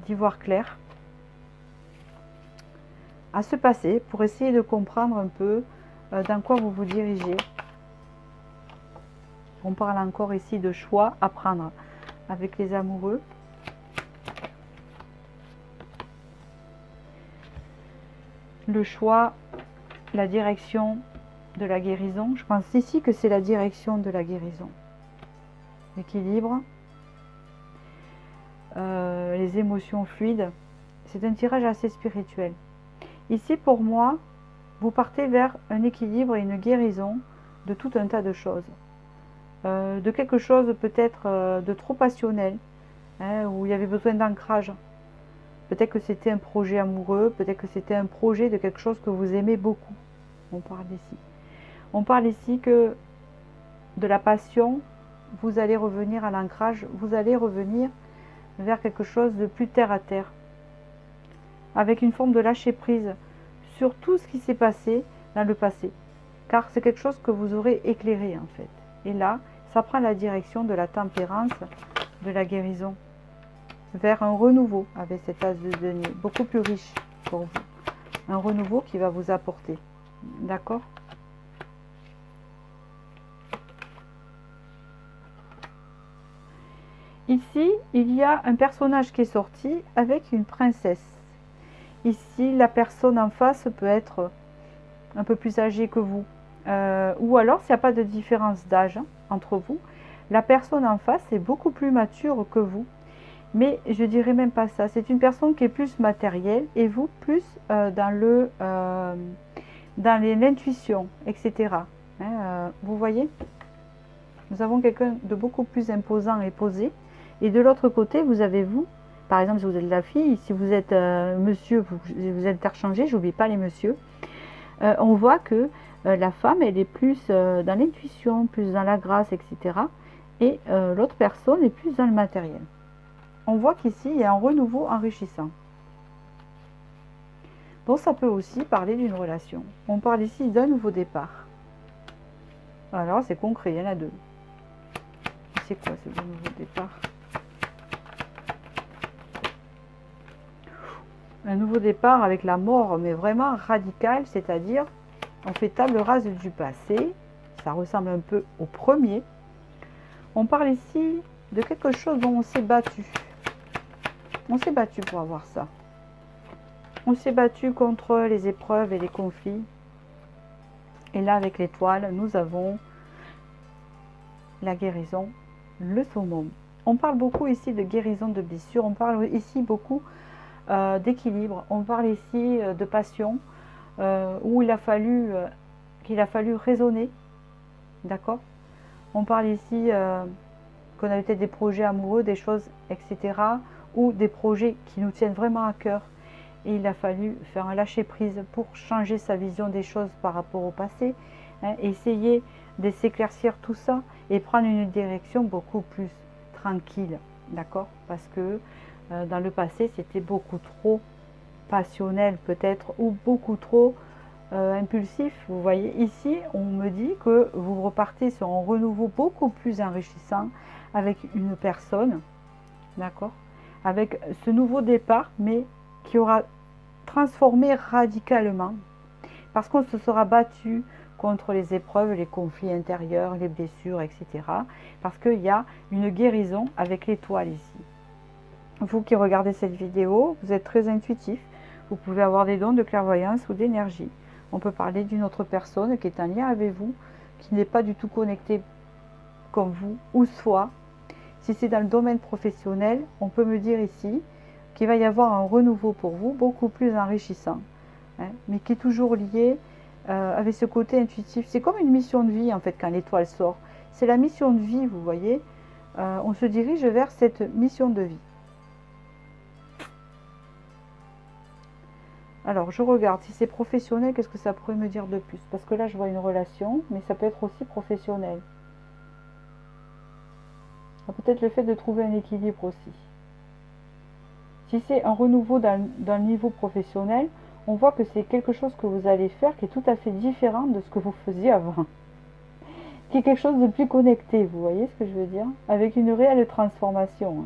Speaker 1: D'y voir clair à ce passé pour essayer de comprendre un peu dans quoi vous vous dirigez. On parle encore ici de choix à prendre avec les amoureux. Le choix, la direction de la guérison. Je pense ici que c'est la direction de la guérison. L'équilibre, les émotions fluides. C'est un tirage assez spirituel. Ici, pour moi, vous partez vers un équilibre et une guérison de tout un tas de choses. De quelque chose peut-être de trop passionnel, où il y avait besoin d'ancrage. Peut-être que c'était un projet amoureux, peut-être que c'était un projet de quelque chose que vous aimez beaucoup. On parle ici. On parle ici que de la passion, vous allez revenir à l'ancrage, vous allez revenir vers quelque chose de plus terre à terre. Avec une forme de lâcher prise sur tout ce qui s'est passé dans le passé. Car c'est quelque chose que vous aurez éclairé en fait. Et là, ça prend la direction de la tempérance, de la guérison. Vers un renouveau avec cet as de denier, beaucoup plus riche pour vous. Un renouveau qui va vous apporter. D'accord ? Ici, il y a un personnage qui est sorti avec une princesse. Ici, la personne en face peut être un peu plus âgée que vous. Ou alors, s'il n'y a pas de différence d'âge entre vous, la personne en face est beaucoup plus mature que vous. Mais je dirais même pas ça. C'est une personne qui est plus matérielle et vous plus dans l'intuition, etc. Vous voyez? Nous avons quelqu'un de beaucoup plus imposant et posé. Et de l'autre côté, vous avez vous. Par exemple, si vous êtes la fille, si vous êtes monsieur, vous êtes interchangé, j'oublie pas les messieurs. On voit que la femme, elle est plus dans l'intuition, plus dans la grâce, etc. Et l'autre personne est plus dans le matériel. On voit qu'ici, il y a un renouveau enrichissant. Donc ça peut aussi parler d'une relation. On parle ici d'un nouveau départ. Alors c'est concret, il y en a deux. C'est quoi ce nouveau départ? Un nouveau départ avec la mort, mais vraiment radical, c'est-à-dire on fait table rase du passé. Ça ressemble un peu au premier. On parle ici de quelque chose dont on s'est battu. On s'est battu pour avoir ça. On s'est battu contre les épreuves et les conflits. Et là, avec l'étoile, nous avons la guérison, le summum. On parle beaucoup ici de guérison de blessures. On parle ici beaucoup d'équilibre. On parle ici de passion, où qu'il a fallu raisonner. D'accord? On parle ici qu'on a peut-être des projets amoureux, des choses, etc. Ou des projets qui nous tiennent vraiment à cœur. Et il a fallu faire un lâcher-prise pour changer sa vision des choses par rapport au passé. Hein, essayer de s'éclaircir tout ça et prendre une direction beaucoup plus tranquille. D'accord? Parce que dans le passé, c'était beaucoup trop passionnel peut-être ou beaucoup trop impulsif. Vous voyez, ici, on me dit que vous repartez sur un renouveau beaucoup plus enrichissant avec une personne. D'accord? Avec ce nouveau départ, mais qui aura transformé radicalement, parce qu'on se sera battu contre les épreuves, les conflits intérieurs, les blessures, etc. Parce qu'il y a une guérison avec l'étoile ici. Vous qui regardez cette vidéo, vous êtes très intuitif, vous pouvez avoir des dons de clairvoyance ou d'énergie. On peut parler d'une autre personne qui est en lien avec vous, qui n'est pas du tout connectée comme vous, ou soit, si c'est dans le domaine professionnel, on peut me dire ici qu'il va y avoir un renouveau pour vous, beaucoup plus enrichissant, hein, mais qui est toujours lié avec ce côté intuitif. C'est comme une mission de vie, en fait, quand l'étoile sort. C'est la mission de vie, vous voyez. On se dirige vers cette mission de vie. Alors, je regarde, si c'est professionnel, qu'est-ce que ça pourrait me dire de plus? Parce que là, je vois une relation, mais ça peut être aussi professionnel. Peut-être le fait de trouver un équilibre aussi. Si c'est un renouveau d'un niveau professionnel, on voit que c'est quelque chose que vous allez faire qui est tout à fait différent de ce que vous faisiez avant. Qui est quelque chose de plus connecté, vous voyez ce que je veux dire? Avec une réelle transformation.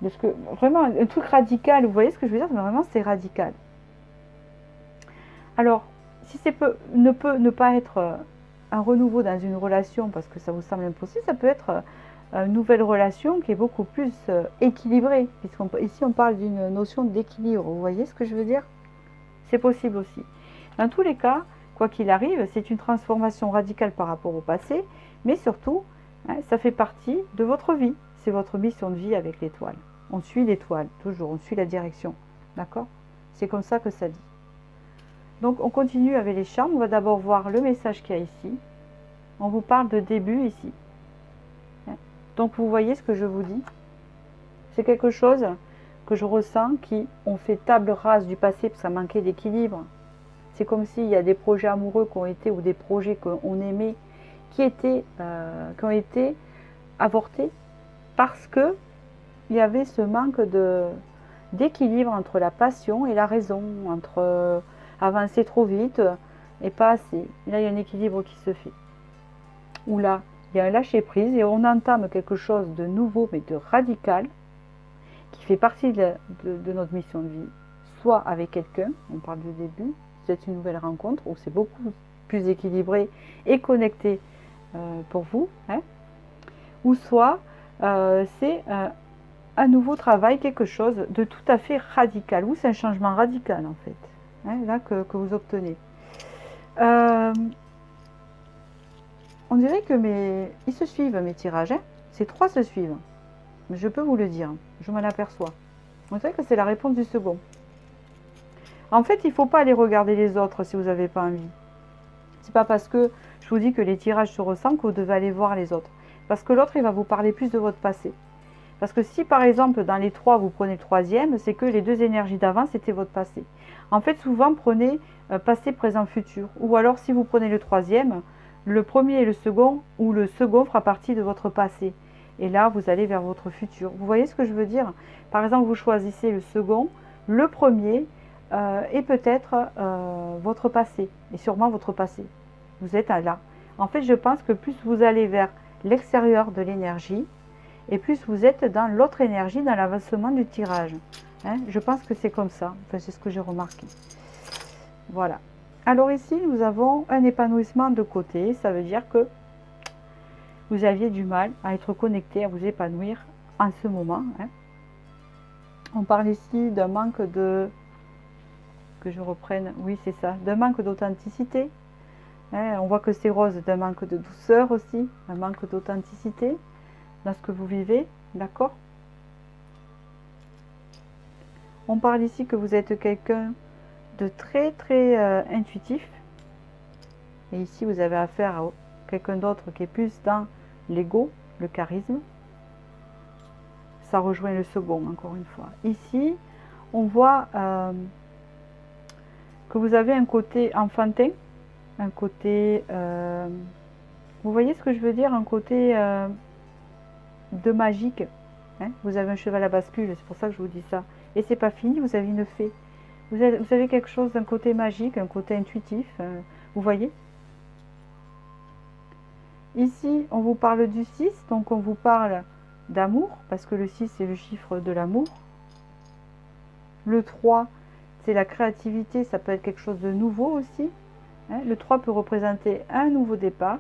Speaker 1: Parce que vraiment, un truc radical, vous voyez ce que je veux dire? Mais vraiment, c'est radical. Alors, si ça ne peut ne pas être un renouveau dans une relation, parce que ça vous semble impossible, ça peut être une nouvelle relation qui est beaucoup plus équilibrée. Ici, on parle d'une notion d'équilibre. Vous voyez ce que je veux dire? C'est possible aussi. Dans tous les cas, quoi qu'il arrive, c'est une transformation radicale par rapport au passé, mais surtout, hein, ça fait partie de votre vie. C'est votre mission de vie avec l'étoile. On suit l'étoile, toujours, on suit la direction. D'accord? C'est comme ça que ça dit. Donc, on continue avec les charmes. On va d'abord voir le message qu'il y a ici. On vous parle de début ici. Donc, vous voyez ce que je vous dis. C'est quelque chose que je ressens qui ont fait table rase du passé parce que ça manquait d'équilibre. C'est comme s'il y a des projets amoureux qui ont été, ou des projets qu'on aimait, qui ont été avortés parce que il y avait ce manque d'équilibre entre la passion et la raison, entre avancer trop vite et pas assez. Là, il y a un équilibre qui se fait. Ou là, il y a un lâcher prise et on entame quelque chose de nouveau mais de radical qui fait partie de notre mission de vie. Soit avec quelqu'un, on parle du début, c'est une nouvelle rencontre où c'est beaucoup plus équilibré et connecté pour vous. Hein, ou soit c'est un nouveau travail, quelque chose de tout à fait radical, ou c'est un changement radical en fait, hein, là que vous obtenez. On dirait que ils se suivent mes tirages, hein. Ces trois se suivent, mais je peux vous le dire, je m'en aperçois. On dirait que c'est la réponse du second. En fait, il ne faut pas aller regarder les autres si vous n'avez pas envie. C'est pas parce que je vous dis que les tirages se ressemblent que vous devez aller voir les autres. Parce que l'autre, il va vous parler plus de votre passé. Parce que si, par exemple, dans les trois, vous prenez le troisième, c'est que les deux énergies d'avant, c'était votre passé. En fait, souvent, prenez passé, présent, futur. Ou alors, si vous prenez le troisième, le premier et le second, ou le second fera partie de votre passé. Et là, vous allez vers votre futur. Vous voyez ce que je veux dire? Par exemple, vous choisissez le second, le premier et peut-être votre passé, et sûrement votre passé. Vous êtes là. En fait, je pense que plus vous allez vers l'extérieur de l'énergie, et plus vous êtes dans l'autre énergie, dans l'avancement du tirage. Hein, je pense que c'est comme ça. Enfin, c'est ce que j'ai remarqué. Voilà. Alors ici, nous avons un épanouissement de côté. Ça veut dire que vous aviez du mal à être connecté, à vous épanouir en ce moment. Hein. On parle ici d'un manque de... Que je reprenne. Oui, c'est ça. D'un manque d'authenticité. Hein, on voit que c'est rose. D'un manque de douceur aussi. Un manque d'authenticité dans ce que vous vivez. D'accord ? On parle ici que vous êtes quelqu'un de très très intuitif. Et ici, vous avez affaire à quelqu'un d'autre qui est plus dans l'ego, le charisme. Ça rejoint le second, encore une fois. Ici, on voit que vous avez un côté enfantin, un côté... vous voyez ce que je veux dire? Un côté de magique. Hein, vous avez un cheval à bascule, c'est pour ça que je vous dis ça. Et c'est pas fini, vous avez une fée. Vous avez quelque chose d'un côté magique, un côté intuitif. Vous voyez? Ici, on vous parle du 6, donc on vous parle d'amour, parce que le 6, c'est le chiffre de l'amour. Le 3, c'est la créativité, ça peut être quelque chose de nouveau aussi. Hein, le 3 peut représenter un nouveau départ.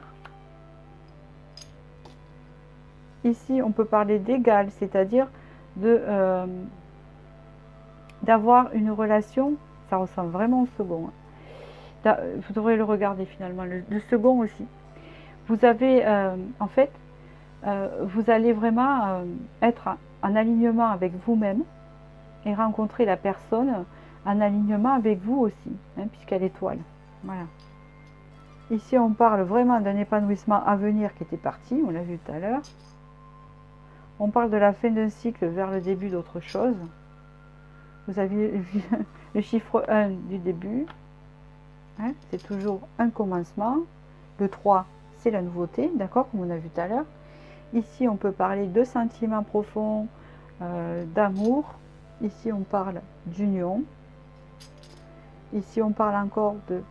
Speaker 1: Ici, on peut parler d'égal, c'est-à-dire d'avoir une relation, ça ressemble vraiment au second. Hein. Vous devrez le regarder finalement, le second aussi. Vous avez, en fait, vous allez vraiment être en alignement avec vous-même et rencontrer la personne en alignement avec vous aussi, hein, puisqu'elle est étoile. Voilà. Ici, on parle vraiment d'un épanouissement à venir qui était parti, on l'a vu tout à l'heure. On parle de la fin d'un cycle vers le début d'autre chose. Vous avez vu le chiffre 1 du début. Hein, c'est toujours un commencement. Le 3, c'est la nouveauté, d'accord, comme on a vu tout à l'heure. Ici, on peut parler de sentiments profonds, d'amour. Ici, on parle d'union. Ici, on parle encore de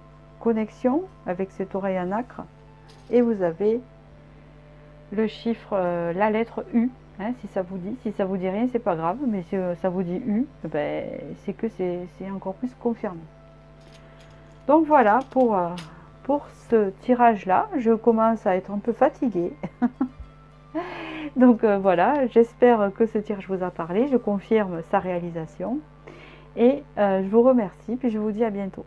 Speaker 1: connexion avec cette oreille en nacre. Et vous avez le chiffre, la lettre U. Hein, si ça vous dit. Si ça vous dit rien, c'est pas grave. Mais si ça vous dit U, ben, c'est que c'est encore plus confirmé. Donc voilà pour ce tirage-là. Je commence à être un peu fatiguée. Donc voilà, j'espère que ce tirage vous a parlé. Je confirme sa réalisation. Et je vous remercie. Puis je vous dis à bientôt.